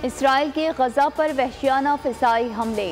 Israel के गजा पर वहशियाना फिजाई हमले,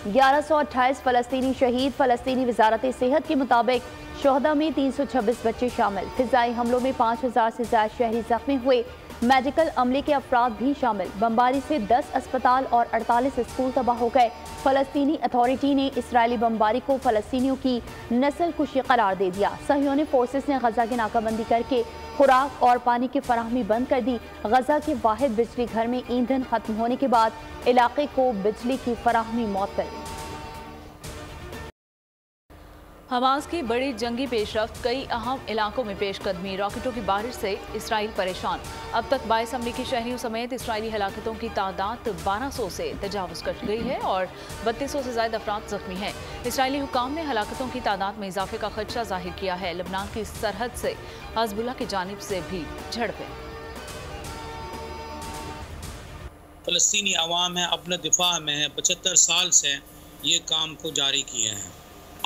1128 फलस्तीनी शहीद। फलस्तीनी वजारत सेहत के मुताबिक शोहदा में 326 बच्चे शामिल। फिजाई हमलों में 5000 से ज्यादा शहरी जख्मी हुए, मेडिकल अमले के अफराद भी शामिल। बमबारी से 10 अस्पताल और 48 स्कूल तबाह हो गए। फलस्तीनी अथॉरिटी ने इसराइली बमबारी को फलस्तीनियों की नस्ल कुशी करार दे दिया। सहयोनी फोर्सेस ने गजा की नाकाबंदी करके खुराक और पानी की फराहमी बंद कर दी। गजा के वाहिद बिजली घर में ईंधन खत्म होने के बाद इलाके को बिजली की फराहमी मअतल। हमास की बड़ी जंगी पेशरफ्त, कई अहम इलाकों में पेशकदमी। रॉकेटों की बारिश से इसराइल परेशान। अब तक 22 अमरीकी शहरियों समेत इसराइली हलाकतों की तादाद 1200 से तजावुज कर गई है और 3200 से ज्यादा अफराद जख्मी हैं। इसराइली हुकाम ने हलाकतों की तादाद में इजाफे का खदशा जाहिर किया है। लबनान की सरहद से हिज़्बुल्लाह की जानिब से भी झड़पें। फलस्तीनी अवाम है, अपने दिफा में है, 75 साल से ये काम को जारी किए हैं।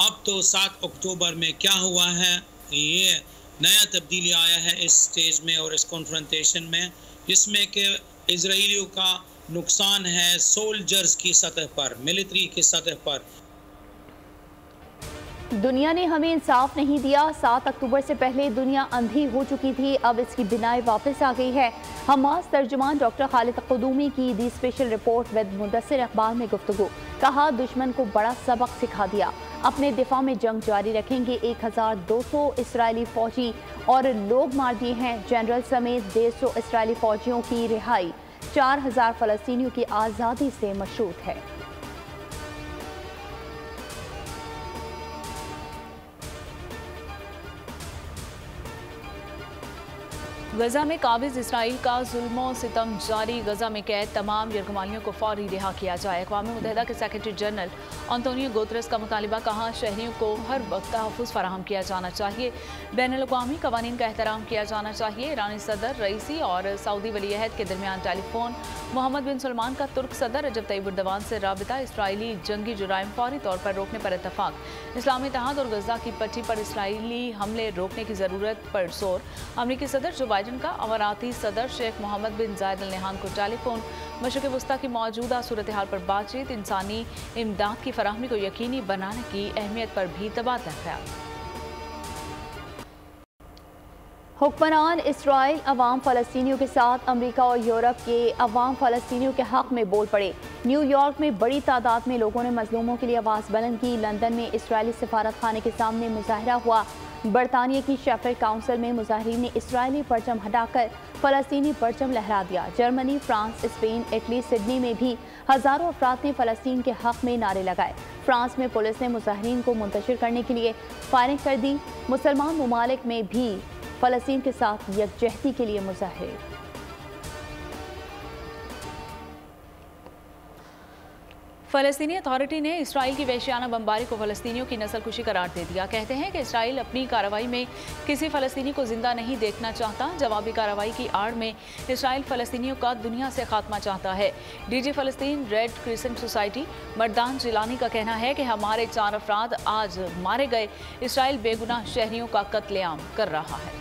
अब तो 7 अक्टूबर में क्या हुआ है, ये नया तब्दीली आया है इस स्टेज में और इस कॉन्फ्रंटेशन में, जिसमें कि इजराइलियों का नुकसान है सोल्जर्स की सतह पर, मिलिट्री की सतह पर। दुनिया ने हमें इंसाफ नहीं दिया। 7 अक्टूबर से पहले दुनिया अंधी हो चुकी थी, अब इसकी बिनाई वापस आ गई है। हमास तर्जुमान डॉक्टर खालिद क़ुदूमी की दी स्पेशल रिपोर्ट विद मुदस्सिर अखबार में गुफ्तगू। कहा, दुश्मन को बड़ा सबक सिखा दिया, अपने दिफा में जंग जारी रखेंगे। 1200 इसराइली फौजी और लोग मार दिए हैं। जनरल समेत 150 इसराइली फौजियों की रिहाई। 4000 फलस्तीनियों की आज़ादी से मशरूत है। गजा में काबिज इसराइल का जुल्म सितम जारी। गजा में कैद तमाम यरगमालियों को फौरी रिहा किया जाए। अक़वाम मुत्तहिदा के सेक्रेटरी जनरल अंतोनियो गुतरेस का मुतालिबा। कहा, शहरियों को हर वक्त तहफ़्फ़ुज़ फराहम किया जाना चाहिए, बैनुल-अक़वामी क़वानीन का एहतराम किया जाना चाहिए। ईरानी सदर रईसी और सऊदी वली-अहद के दरमियान टेलीफोन। मोहम्मद बिन सलमान का तुर्क सदर रजब तय्यिब एर्दोग़ान से राबिता। इसराइली जंगी जुराइम फौरी तौर पर रोकने पर इत्तफ़ाक़। इस्लामी इत्तेहाद और गजा की पट्टी पर इसराइली हमले रोकने की ज़रूरत पर जोर। अमरीकी सदर जो बाइडन का अमाराती सदर शेख मोहम्मद बिन जायद अल नहयान को टेलीफोन। मशरिक़ वस्ता की मौजूदा सूरत हाल पर बातचीत। इंसानी इमदाद की फराहमी को यकीनी बनाने की अहमियत पर भी तबादला ख्याल। हुक्मरान इसराइल अवाम फ़लस्तीनियों के साथ अमरीका और यूरोप के अवाम फ़लस्तीनियों के हक़ में बोल पड़े। न्यूयॉर्क में बड़ी तादाद में लोगों ने मजलूमों के लिए आवाज़ बुलंद की। लंदन में इसराइली सफारत खाने के सामने मुजाहरा हुआ। बरतानिया की शेफील्ड काउंसिल में मुजाहिरीन ने इसराइली परचम हटाकर फ़लस्तीनी परचम लहरा दिया। Germany, France, Spain, Italy, Sydney में भी हज़ारों अफराद ने फ़लस्तीन के हक़ में नारे लगाए। फ्रांस में पुलिस ने मुजाहिरीन को मुंतशिर करने के लिए फायरिंग कर दी। मुसलमान ममालिक में भी फ़लस्तीन के साथ यकजहती के लिए मुजाहरे। फ़लस्तीनी अथॉरिटी ने इसराइल की वहशियाना बमबारी को फ़लस्तीनियों की नस्लकुशी करार दे दिया। कहते हैं कि इसराइल अपनी कार्रवाई में किसी फ़लस्तीनी को जिंदा नहीं देखना चाहता। जवाबी कार्रवाई की आड़ में इसराइल फ़लस्तीनियों का दुनिया से खात्मा चाहता है। डीजी फ़लस्तीन red crescent society Mardan Jilani का कहना है कि हमारे 4 अफराद आज मारे गए। इसराइल बेगुनाह शहरियों का कत्लेआम कर रहा है।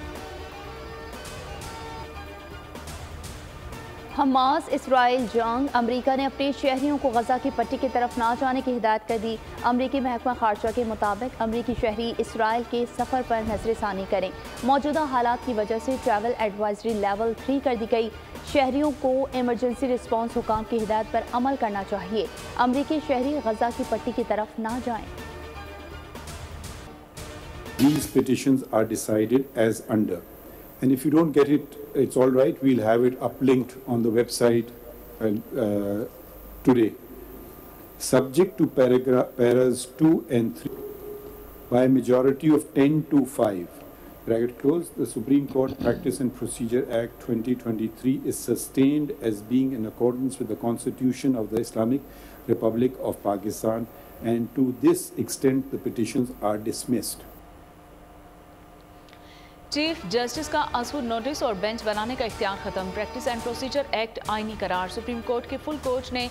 हमास इसराइल जंग। अमरीका ने अपने शहरियों को गजा की पट्टी की तरफ ना जाने की हिदायत कर दी। अमरीकी महकमा खारजा के मुताबिक अमरीकी शहरी इसराइल के सफ़र पर नजरसानी करें। मौजूदा हालात की वजह से ट्रैवल एडवाइजरी लेवल 3 कर दी गई। शहरियों को इमरजेंसी रिस्पॉन्स हुकाम की हिदायत पर अमल करना चाहिए। अमरीकी शहरी गजा की पट्टी की तरफ ना जाएं। These petitions are decided as under. And if you don't get it, it's all right. We'll have it uplinked on the website today. Subject to paras 2 and 3 by a majority of 10 to 5. Bracket close. The Supreme Court Practice and Procedure Act 2023 is sustained as being in accordance with the Constitution of the Islamic Republic of Pakistan, and to this extent the petitions are dismissed. Chief justice का असुर notice और bench बनाने का इख्तियार खत्म। Practice and procedure act आईनी करार। Supreme court के फुल कोर्ट ने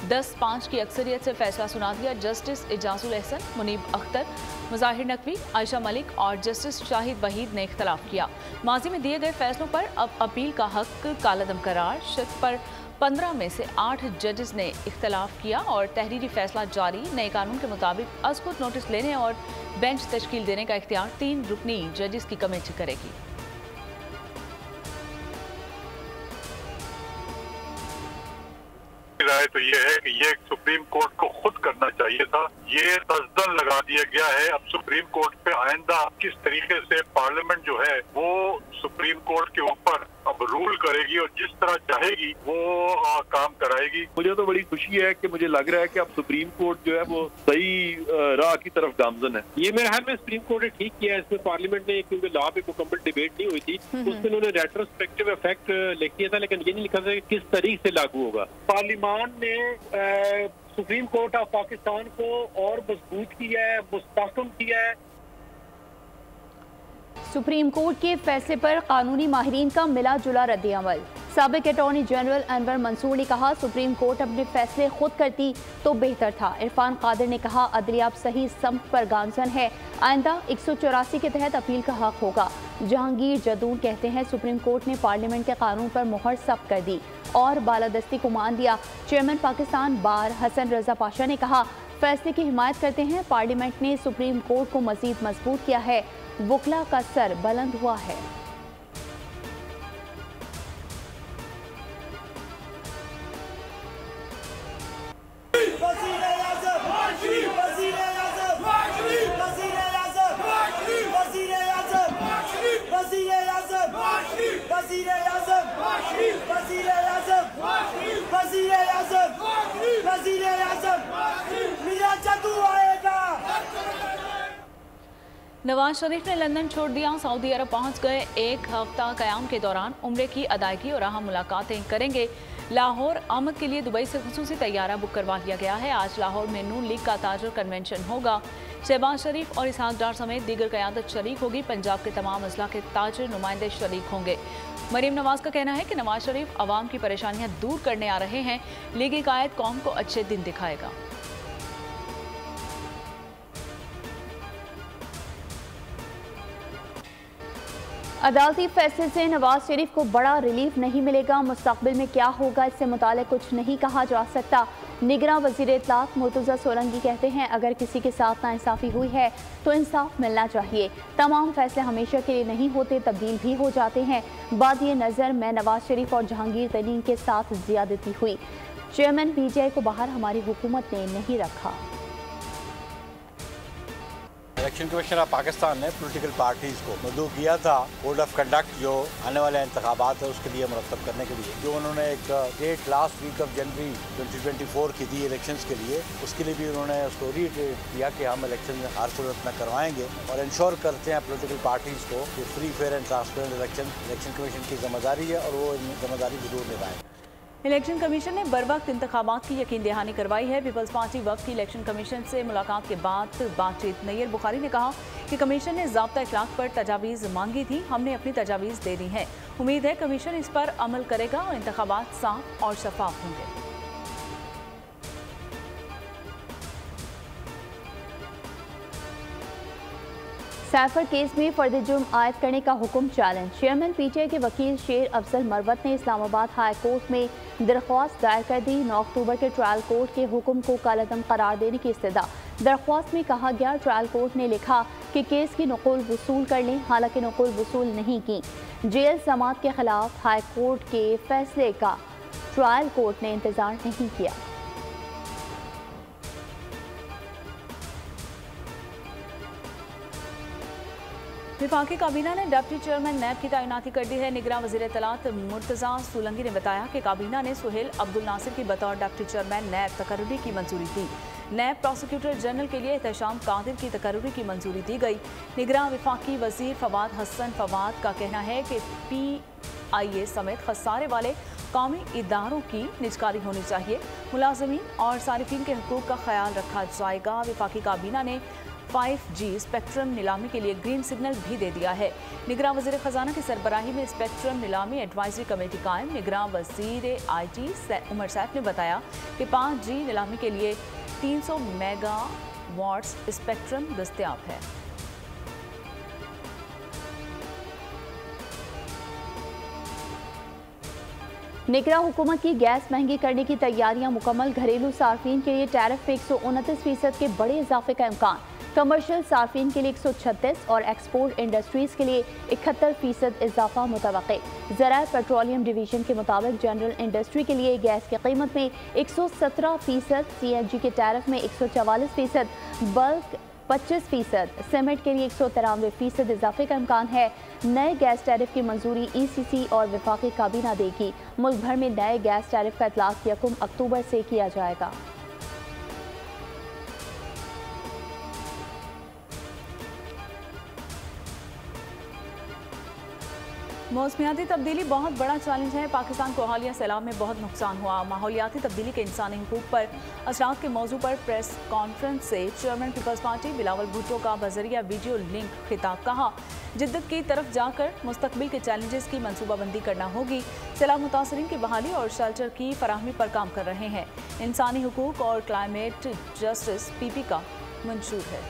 10-5 की अक्सरियत से फैसला सुना दिया। जस्टिस एजाजुल एहसन, मुनीब अख्तर, मुजाहिर नकवी, आयशा मलिक और जस्टिस शाहिद वहीद ने इख्तलाफ किया। माजी में दिए गए फैसलों पर अब अपील का हक कालदम करार। शक पर 15 में से 8 जजेस ने इख्तलाफ किया और तहरीरी फैसला जारी। नए कानून के मुताबिक अज़खुद नोटिस लेने और बेंच तश्कील देने का इख्तियार 3 रुकनी जजेस की कमेटी करेगी। राय तो ये है कि ये सुप्रीम कोर्ट को खुद करना चाहिए था। ये तस्दन लगा दिया गया है। अब सुप्रीम कोर्ट पे आइंदा किस तरीके से पार्लियामेंट जो है वो सुप्रीम कोर्ट के ऊपर अब रूल करेगी और जिस तरह चाहेगी वो काम कराएगी। मुझे तो बड़ी खुशी है कि मुझे लग रहा है कि अब सुप्रीम कोर्ट जो है वो सही राह की तरफ गामजन है। ये मेरे ख्याल में सुप्रीम कोर्ट ने ठीक किया है। इसमें पार्लियामेंट ने, क्योंकि लॉ पे मुकम्मल डिबेट नहीं हुई थी, उसमें उन्होंने रेट्रोस्पेक्टिव इफेक्ट लिख दिया था, लेकिन ये नहीं लिखा था कि किस तरीके से लागू होगा। पार्लियामान ने सुप्रीम कोर्ट ऑफ पाकिस्तान को और मजबूत किया है, मुस्तहकम किया है। सुप्रीम कोर्ट के फैसले पर कानूनी माहिरीन का मिला जुला रद्द-ए-अमल। साबिक अटॉर्नी जनरल अनवर मंसूर ने कहा, सुप्रीम कोर्ट अपने फैसले खुद करती तो बेहतर था। इरफान कादिर ने कहा, अदलिया सही समत पर गामजन है, आइंदा 184 के तहत अपील का हक होगा। जहांगीर जदून कहते हैं, सुप्रीम कोर्ट ने पार्लियामेंट के कानून पर मुहर सख्त कर दी और बालादस्ती को मान दिया। चेयरमैन पाकिस्तान बार हसन रजा पाशा ने कहा, फैसले की हिमायत करते हैं। पार्लियामेंट ने सुप्रीम कोर्ट को मजीद मजबूत किया है, वुकला का सर बुलंद हुआ है। नवाज शरीफ ने लंदन छोड़ दिया, सऊदी अरब पहुंच गए। 1 हफ्ता क़याम के दौरान उम्रे की अदायगी और अहम मुलाकातें करेंगे। लाहौर आमद के लिए दुबई से खुसूसी तैयारा बुक करवा लिया गया है। आज लाहौर में नून लीग का ताजर कन्वेंशन होगा। शहबाज शरीफ और इसहाक डार समेत दीगर क़यादत शरीक होगी। पंजाब के तमाम अजला के ताजर नुमाइंदे शरीक होंगे। मरीम नवाज का कहना है कि नवाज शरीफ अवाम की परेशानियां दूर करने आ रहे हैं। लीगी कायद कौम को अच्छे दिन दिखाएगा। अदालती फैसले से नवाज शरीफ को बड़ा रिलीफ नहीं मिलेगा। मुस्तकबिल में क्या होगा इससे मुतालिक कुछ नहीं कहा जा सकता। निगरां वज़ीर इत्तलात मुर्तज़ा सोलंकी कहते हैं, अगर किसी के साथ नाइंसाफ़ी हुई है तो इंसाफ मिलना चाहिए। तमाम फैसले हमेशा के लिए नहीं होते, तब्दील भी हो जाते हैं। बादिए नज़र में नवाज शरीफ और जहांगीर तरीन के साथ ज़्यादती हुई। चेयरमैन PTI को बाहर हमारी हुकूमत ने नहीं रखा। इलेक्शन कमीशन ऑफ पाकिस्तान ने पॉलिटिकल पार्टीज़ को मदऊ किया था कोड ऑफ कंडक्ट जो आने वाले इंतखाबात है उसके लिए मुरतब करने के लिए, जो उन्होंने एक डेट लास्ट वीक ऑफ जनवरी 2024 की थी इलेक्शंस के लिए, उसके लिए भी उन्होंने उसको रीइटरेट किया कि हम इलेक्शन हर सूरत में करवाएंगे और इंश्योर करते हैं पॉलिटिकल पार्टीज़ को कि free fair and transparent election commission की जिम्मेदारी है और वो जिम्मेदारी जरूर निभाएं। इलेक्शन कमीशन ने बरवक्त इंतखाबात की यकीन दहानी करवाई है। पीपल्स पार्टी वक्त की इलेक्शन कमीशन से मुलाकात के बाद बातचीत। नैयर बुखारी ने कहा कि कमीशन ने ज़ाब्ता इखलाक पर तजावीज़ मांगी थी, हमने अपनी तजावीज़ दे दी हैं। उम्मीद है कमीशन इस पर अमल करेगा और इंतखाबात साफ और शफाफ होंगे। सैफर केस में फर्द जुर्म आयद करने का हुक्म चैलेंज। चेयरमैन PTI के वकील शेर अफजल मरवत ने इस्लामाबाद हाई कोर्ट में दरख्वास्त दायर कर दी। 9 अक्टूबर के ट्रायल कोर्ट के हुक्म को कालअदम करार देने की इस्तदा। दरख्वास्त में कहा गया, ट्रायल कोर्ट ने लिखा कि केस की नकुल वसूल कर लें, हालांकि नकुल वसूल नहीं की। जेल समात के खिलाफ हाई कोर्ट के फैसले का ट्रायल कोर्ट ने इंतजार नहीं किया। विफाकी काबीना ने डिप्टी चेयरमैन नैब की तैनाती कर दी है। निगरान वज़ीर इत्तलात मुर्तज़ा सोलंकी ने बताया कि काबीना ने सुहेल अब्दुल नासिर की बतौर डिप्टी चेयरमैन नैब तकर्रुरी की मंजूरी दी। नैब प्रोसिक्यूटर जनरल के लिए एहतशाम कादिर की तकर्रुरी की मंजूरी दी गई। निगरान विफाकी वज़ीर फवाद हसन फवाद का कहना है कि PIA समेत खसारे वाले कौमी इदारों की निजकारी होनी चाहिए। मुलाजमीन और सारिफीन के हकूक़ का ख्याल रखा जाएगा। विफाकी काबीना ने 5G स्पेक्ट्रम नीलामी के लिए ग्रीन सिग्नल भी दे दिया है। निगरान वज़ीर ख़जाना की सरबराही में स्पेक्ट्रम नीलामी एडवाइजरी कमेटी कायम। निगरान वज़ीर IT उमर सैफ ने बताया कि 5G नीलामी के लिए 300 मेगावाट्स स्पेक्ट्रम दस्तयाब है। निगरां हुकूमत की गैस महंगी करने की तैयारियां मुकम्मल। घरेलू सार्फिन के लिए टैरिफ में 129% के बड़े इजाफे का इम्कान। कमर्शियल सार्फिन के लिए 136 और एक्सपोर्ट इंडस्ट्रीज के लिए 71% इजाफा मुतवक्के। ज़राए पेट्रोलियम डिवीजन के मुताबिक जनरल इंडस्ट्री के लिए गैस की कीमत में 117%, CNG के टैरिफ में 144%, बल्क 25%, सीमेंट के लिए 193% इजाफे का इम्कान है। नए गैस टैरिफ की मंजूरी ECC और वफाकी काबीना देगी। मुल्क भर में नए गैस टैरिफ का इतलाक 1 अक्टूबर से किया जाएगा। मौसमियाती तब्दीली बहुत बड़ा चैलेंज है। पाकिस्तान को हालिया सैलाब में बहुत नुकसान हुआ। माहौलियाती तब्दीली के इंसानी हुकूक पर असरात के मौजू पर प्रेस कॉन्फ्रेंस से चेयरमैन पीपल्स पार्टी बिलावल भुट्टो का बजरिया वीडियो लिंक खिताब। कहा, जिद्दत की तरफ जाकर मुस्तकबिल के चैलेंजेस की मनसूबाबंदी करना होगी। सैलाब मुतासरीन की बहाली और शेल्टर की फराहमी पर काम कर रहे हैं। इंसानी हुकूक और क्लाइमेट जस्टिस PP का मंशूर है।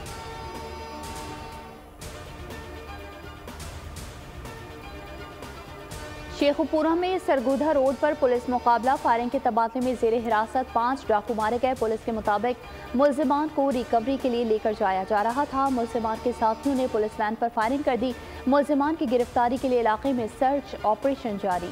शेखुपुरा में सरगोधा रोड पर पुलिस मुकाबला। फायरिंग के तबादले में जेर हिरासत 5 डाकू मारे गए। पुलिस के मुताबिक मुल्जिमान को रिकवरी के लिए लेकर जाया जा रहा था। मुल्जिमान के साथियों ने पुलिस वैन पर फायरिंग कर दी। मुल्जिमान की गिरफ्तारी के लिए इलाके में सर्च ऑपरेशन जारी।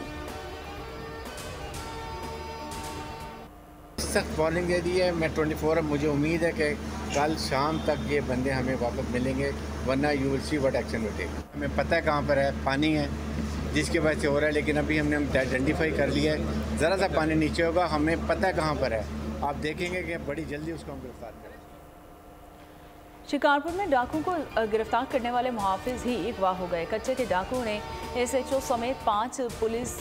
सख्त वार्निंग दे दी है। मैं 24 मुझे उम्मीद है कि कल शाम तक ये बंदे हमें वापस मिलेंगे, वरना you will see what action will take. हमें पता है कहाँ पर है, पानी है जिसकी वजह से हो रहा है, लेकिन अभी हमने आइडेंटिफाई कर लिया है। ज़रा सा पानी नीचे होगा, हमें पता है कहाँ पर है। आप देखेंगे कि बड़ी जल्दी उसको हम गिरफ्तार करें। शिकारपुर में डाकुओं को गिरफ्तार करने वाले मुहाफिज ही अगवा हो गए। कच्चे के डाकुओं ने SHO समेत 5 पुलिस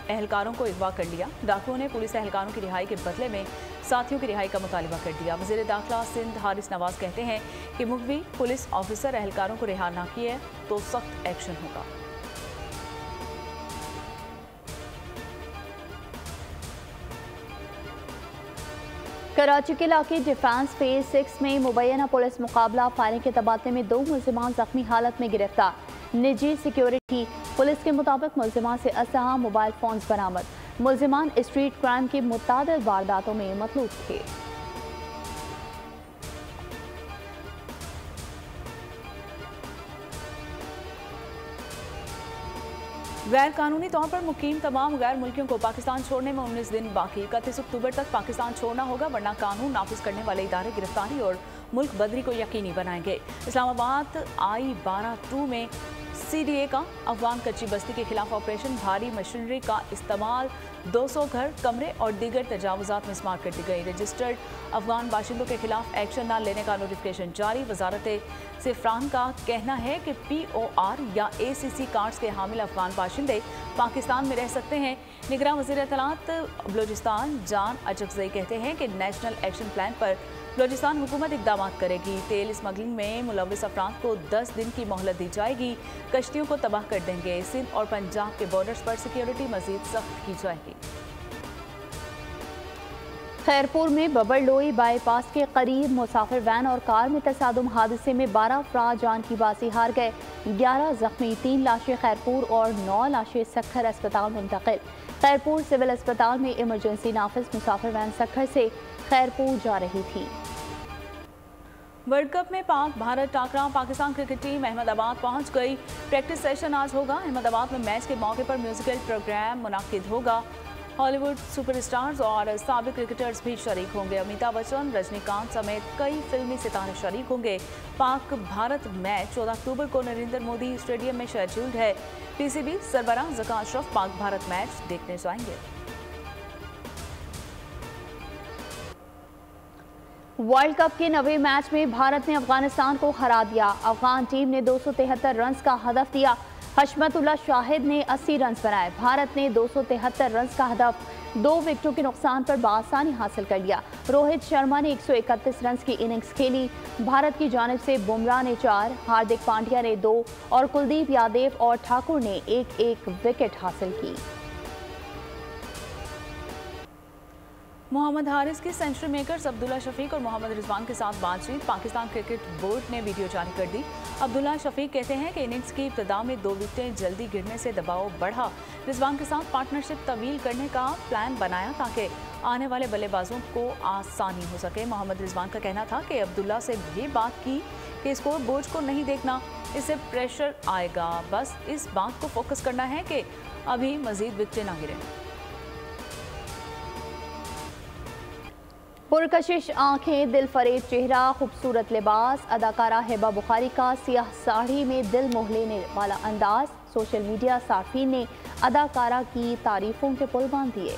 एहलकारों को अगवा कर लिया। डाकुओं ने पुलिस एहलकारों की रिहाई के बदले में साथियों की रिहाई का मुतालबा कर दिया। वज़ीर दाखिला सिंध हारिस नवाज कहते हैं कि मुखवी पुलिस ऑफिसर एहलकारों को रिहा न किए तो सख्त एक्शन होगा। कराची के इलाके डिफेंस फेज 6 में मुबैना पुलिस मुकाबला। फायरिंग के तबादले में 2 मुल्जिमान जख्मी हालत में गिरफ्तार। निजी सिक्योरिटी पुलिस के मुताबिक मुल्जिमान से असलहा, मोबाइल फोन्स बरामद। मुल्जिमान स्ट्रीट क्राइम की मुतादिद वारदातों में मतलूब थे। गैर कानूनी तौर पर मुकीम तमाम गैर मुल्कियों को पाकिस्तान छोड़ने में 19 दिन बाकी। 31 अक्टूबर तक पाकिस्तान छोड़ना होगा, वरना कानून नाफिज करने वाले इदारे गिरफ्तारी और मुल्क बदरी को यकीनी बनाएंगे। इस्लामाबाद I-12 में CDA का अफगान कच्ची बस्ती के खिलाफ ऑपरेशन। भारी मशीनरी का इस्तेमाल, 200 घर, कमरे और दीगर तजावुजात में स्मार्ट कर दी गई। रजिस्टर्ड अफगान बाशिंदों के खिलाफ एक्शन न लेने का नोटिफिकेशन जारी। वजारत सिफरान का कहना है कि POR या ACC कार्ड्स के हामिल अफगान बाशिंदे पाकिस्तान में रह सकते हैं। निगरान वज़ीर इत्तलात बलोचिस्तान जान अचकज़ई कहते हैं कि नेशनल एक्शन प्लान पर बलोचिस्तान हुकूमत इकदाम करेगी। तेल स्मगलिंग में मुलविस अफराद को 10 दिन की मोहलत दी जाएगी। कश्तियों को तबाह कर देंगे। सिंध और पंजाब के बॉर्डर्स पर सिक्योरिटी मजीद सख्त की जाएगी। खैरपुर में बबरलोई बाईपास के करीब मुसाफिर वैन और कार में तसादुम हादसे में 12 अफराद जान की बाजी हार गए। 11 जख्मी, 3 लाशें खैरपुर और 9 लाशें सक्खर अस्पताल मुंतकिल। खैरपुर सिविल अस्पताल में इमरजेंसी नाफिज मुसाफिर वैन सक्खर से खैरपुर जा रही थी। वर्ल्ड कप में पाक भारत टाकरा। पाकिस्तान क्रिकेट टीम अहमदाबाद पहुंच गई। प्रैक्टिस सेशन आज होगा। अहमदाबाद में मैच के मौके पर म्यूजिकल प्रोग्राम मुनाकिद होगा। हॉलीवुड सुपरस्टार्स और साबिक क्रिकेटर्स भी शरीक होंगे। अमिताभ बच्चन, रजनीकांत समेत कई फिल्मी सितारे शरीक होंगे। पाक भारत मैच 14 अक्टूबर को नरेंद्र मोदी स्टेडियम में शेड्यूल्ड है। PCB सरबराह ज़का अशरफ पाक भारत मैच देखने जाएंगे। वर्ल्ड कप के 90वें मैच में भारत ने अफगानिस्तान को हरा दिया। अफगान टीम ने 273 रन का हदफ दिया। हशमतुल्लाह शाहिद ने 80 रन बनाए। भारत ने 273 रन का हदफ 2 विकेटों के नुकसान पर बआसानी हासिल कर लिया। रोहित शर्मा ने 131 रन की इनिंग्स खेली। भारत की जानिब से बुमराह ने 4, हार्दिक पांड्या ने 2 और कुलदीप यादव और ठाकुर ने 1-1 विकेट हासिल की। मोहम्मद हारिस की सेंचुरी मेकर्स अब्दुल्ला शफीक और मोहम्मद रिजवान के साथ बातचीत। पाकिस्तान क्रिकेट बोर्ड ने वीडियो जारी कर दी। अब्दुल्ला शफीक कहते हैं कि इनिंग्स की इब्तिदा में 2 विकेटें जल्दी गिरने से दबाव बढ़ा। रिजवान के साथ पार्टनरशिप तवील करने का प्लान बनाया ताकि आने वाले बल्लेबाजों को आसानी हो सके। मोहम्मद रिजवान का कहना था कि अब्दुल्ला से ये बात की कि स्कोर बोर्ड को नहीं देखना, इससे प्रेशर आएगा, बस इस बात को फोकस करना है कि अभी मजीद विकेटें ना गिरें। पुरकशिश आंखें, दिल फरेब चेहरा, खूबसूरत लिबास, अदाकारा हिबा बुखारी का सियाह साड़ी में दिल मोह लेने वाला अंदाज। सोशल मीडिया सार्फिन ने अदाकारा की तारीफों के पुल बांध दिए।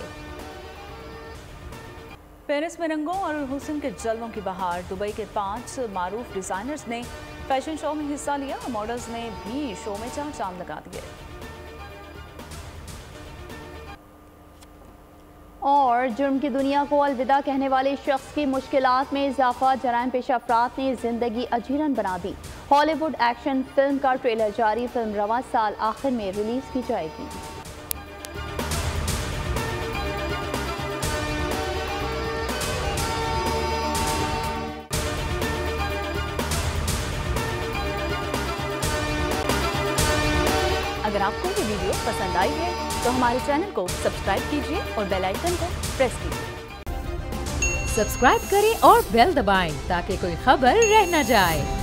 पेरिस में रंगों और हुस्न के जलवों की बहार। दुबई के 5 मारूफ डिजाइनर्स ने फैशन शो में हिस्सा लिया। मॉडल्स ने भी शो में चार चांद लगा दिए। और जुर्म की दुनिया को अलविदा कहने वाले शख्स की मुश्किलात में इजाफा। जराइम पेशा अफराद ने जिंदगी अजीरन बना दी। हॉलीवुड एक्शन फिल्म का ट्रेलर जारी। फिल्म रवां साल आखिर में रिलीज की जाएगी। अगर आपको ये वीडियो पसंद आई है तो हमारे चैनल को सब्सक्राइब कीजिए और बेल आइकन को प्रेस कीजिए। सब्सक्राइब करें और बेल दबाएं ताकि कोई खबर रह न जाए।